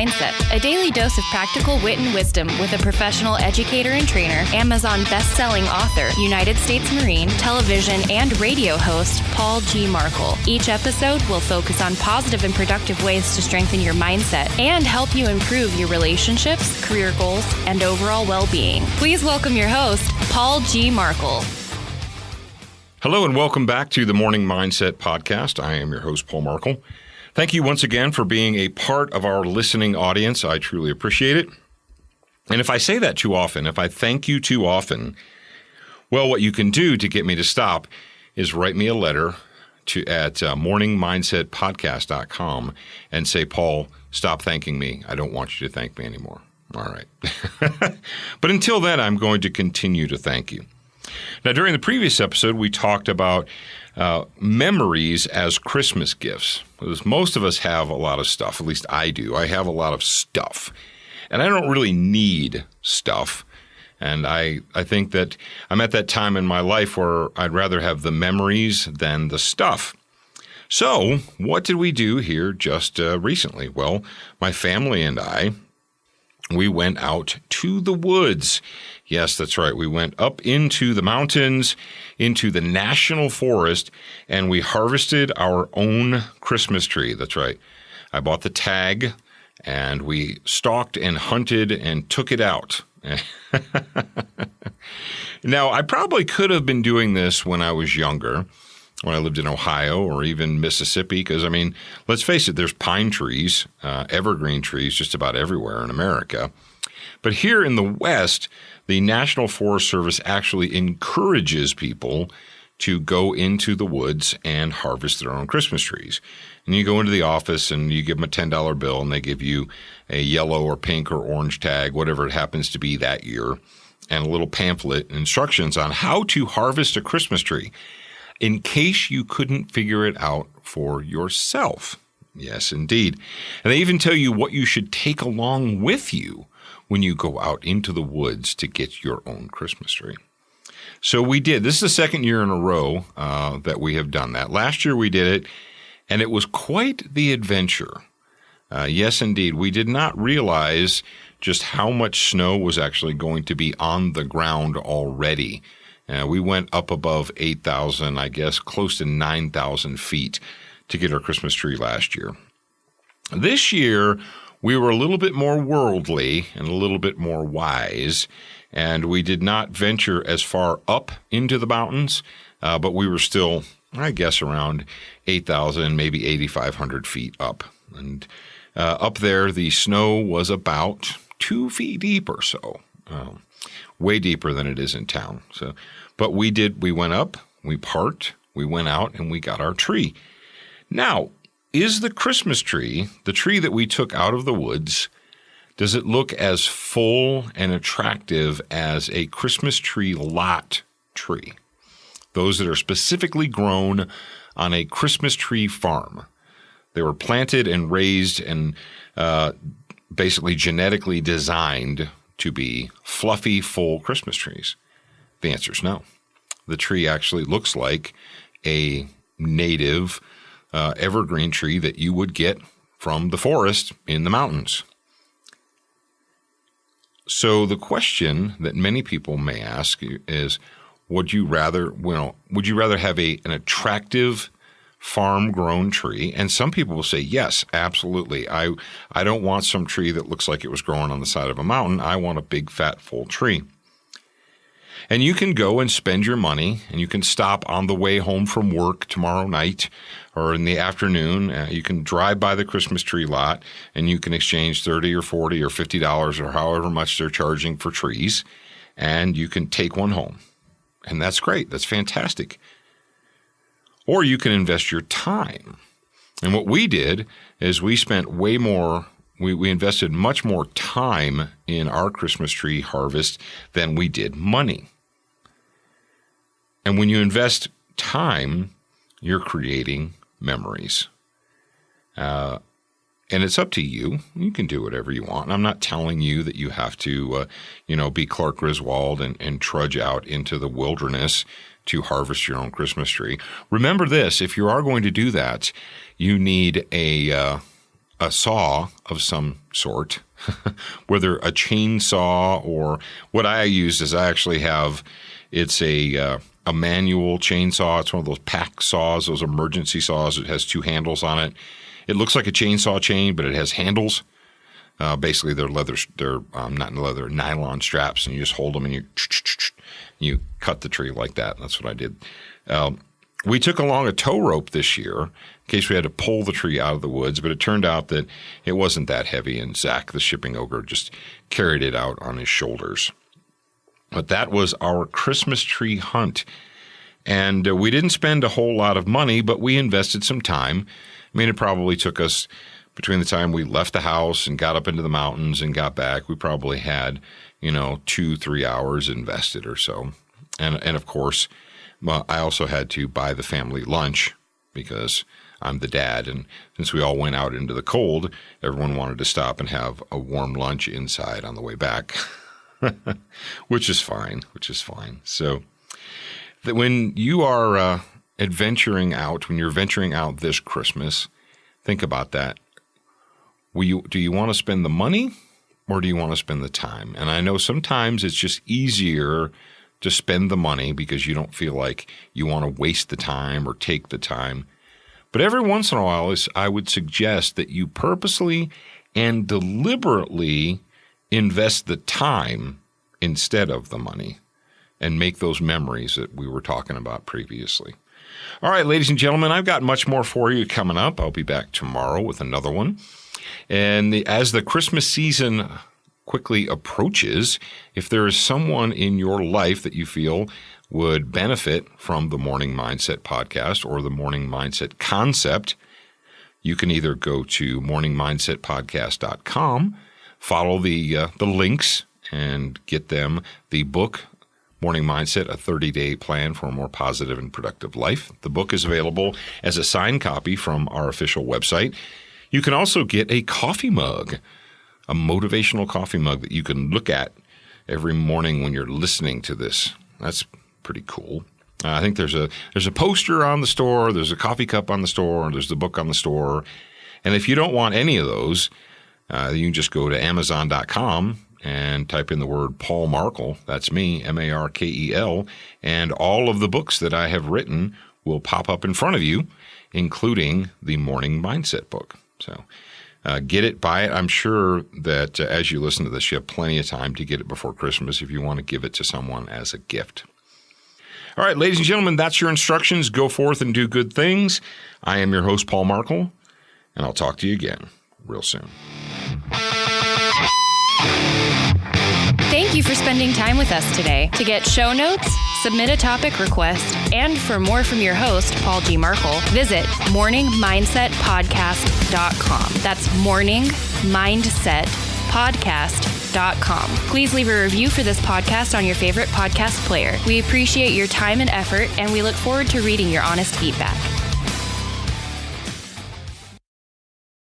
Mindset, a daily dose of practical wit and wisdom with a professional educator and trainer, Amazon best-selling author, United States Marine, television and radio host, Paul G. Markel. Each episode will focus on positive and productive ways to strengthen your mindset and help you improve your relationships, career goals, and overall well-being. Please welcome your host, Paul G. Markel. Hello and welcome back to the Morning Mindset Podcast. I am your host, Paul Markel. Thank you once again for being a part of our listening audience. I truly appreciate it. And if I say that too often, if I thank you too often, well, what you can do to get me to stop is write me a letter at morningmindsetpodcast.com and say, Paul, stop thanking me. I don't want you to thank me anymore. All right. But until then, I'm going to continue to thank you. Now, during the previous episode, we talked about memories as Christmas gifts. Because most of us have a lot of stuff. At least I do. I have a lot of stuff. And I don't really need stuff. And I think that I'm at that time in my life where I'd rather have the memories than the stuff. So what did we do here just recently? Well, my family and I, we went out to the woods. Yes, that's right. We went up into the mountains, into the national forest, and we harvested our own Christmas tree. That's right. I bought the tag, and we stalked and hunted and took it out. Now, I probably could have been doing this when I was younger, when I lived in Ohio or even Mississippi, because, I mean, let's face it, there's pine trees, evergreen trees just about everywhere in America. But here in the West, the National Forest Service actually encourages people to go into the woods and harvest their own Christmas trees. And you go into the office and you give them a $10 bill and they give you a yellow or pink or orange tag, whatever it happens to be that year, and a little pamphlet and instructions on how to harvest a Christmas tree in case you couldn't figure it out for yourself. Yes, indeed. And they even tell you what you should take along with you when you go out into the woods to get your own Christmas tree. So we did. This is the second year in a row that we have done that. Last year we did it, and it was quite the adventure. Yes, indeed. We did not realize just how much snow was actually going to be on the ground already. We went up above 8,000, I guess, close to 9,000 feet to get our Christmas tree last year. This year, we were a little bit more worldly and a little bit more wise, and we did not venture as far up into the mountains, but we were still, I guess, around 8,000, maybe 8,500 feet up. And up there, the snow was about 2 feet deep or so, way deeper than it is in town. But we went up, we parked, we went out, and we got our tree. Now, is the Christmas tree, the tree that we took out of the woods, does it look as full and attractive as a Christmas tree lot tree? Those that are specifically grown on a Christmas tree farm. They were planted and raised and basically genetically designed to be fluffy, full Christmas trees. The answer is no. The tree actually looks like a native evergreen tree that you would get from the forest in the mountains. So the question that many people may ask is, would you rather have an attractive farm-grown tree? And some people will say, yes, absolutely. I don't want some tree that looks like it was growing on the side of a mountain. I want a big, fat, full tree. And you can go and spend your money, and you can stop on the way home from work tomorrow night or in the afternoon. You can drive by the Christmas tree lot, and you can exchange $30 or $40 or $50 or however much they're charging for trees, and you can take one home. And that's great. That's fantastic. Or you can invest your time. And what we did is we spent way more. We invested much more time in our Christmas tree harvest than we did money. And when you invest time, you're creating memories. And it's up to you. You can do whatever you want. And I'm not telling you that you have to, be Clark Griswold and trudge out into the wilderness to harvest your own Christmas tree. Remember this, if you are going to do that, you need a a saw of some sort, whether a chainsaw or what I use is I actually have, it's a manual chainsaw. It's one of those pack saws, those emergency saws. It has two handles on it. It looks like a chainsaw chain, but it has handles. Basically, they're leather. They're not leather, nylon straps, and you just hold them and you cut the tree like that. That's what I did. We took along a tow rope this year in case we had to pull the tree out of the woods, but it turned out that it wasn't that heavy, and Zach, the shipping ogre, just carried it out on his shoulders. But that was our Christmas tree hunt, and we didn't spend a whole lot of money, but we invested some time. I mean, it probably took us, between the time we left the house and got up into the mountains and got back, we probably had, 2-3 hours invested or so. And of course, I also had to buy the family lunch because I'm the dad. And since we all went out into the cold, everyone wanted to stop and have a warm lunch inside on the way back, which is fine. So when you are venturing out this Christmas, think about that. Do you want to spend the money or do you want to spend the time? And I know sometimes it's just easier to spend the money because you don't feel like you want to waste the time or take the time. But every once in a while, I would suggest that you purposely and deliberately invest the time instead of the money and make those memories that we were talking about previously. All right, ladies and gentlemen, I've got much more for you coming up. I'll be back tomorrow with another one. And as the Christmas season quickly approaches, if there is someone in your life that you feel would benefit from the Morning Mindset podcast or the Morning Mindset concept, you can either go to morningmindsetpodcast.com, follow the links, and get them the book, Morning Mindset, a 30-day plan for a more positive and productive life. The book is available as a signed copy from our official website. You can also get a coffee mug, a motivational coffee mug that you can look at every morning when you're listening to this. That's pretty cool. I think there's a poster on the store, there's a coffee cup on the store, there's the book on the store. And if you don't want any of those, you can just go to Amazon.com and type in the word Paul Markel. That's me, Markel, and all of the books that I have written will pop up in front of you, including the Morning Mindset book. So get it, buy it. I'm sure that as you listen to this, you have plenty of time to get it before Christmas if you want to give it to someone as a gift. All right, ladies and gentlemen, that's your instructions. Go forth and do good things. I am your host, Paul Markel, and I'll talk to you again real soon. Thank you for spending time with us today. To get show notes, submit a topic request, and for more from your host, Paul G. Markel, visit morningmindsetpodcast.com. That's morningmindsetpodcast.com. Please leave a review for this podcast on your favorite podcast player. We appreciate your time and effort, and we look forward to reading your honest feedback.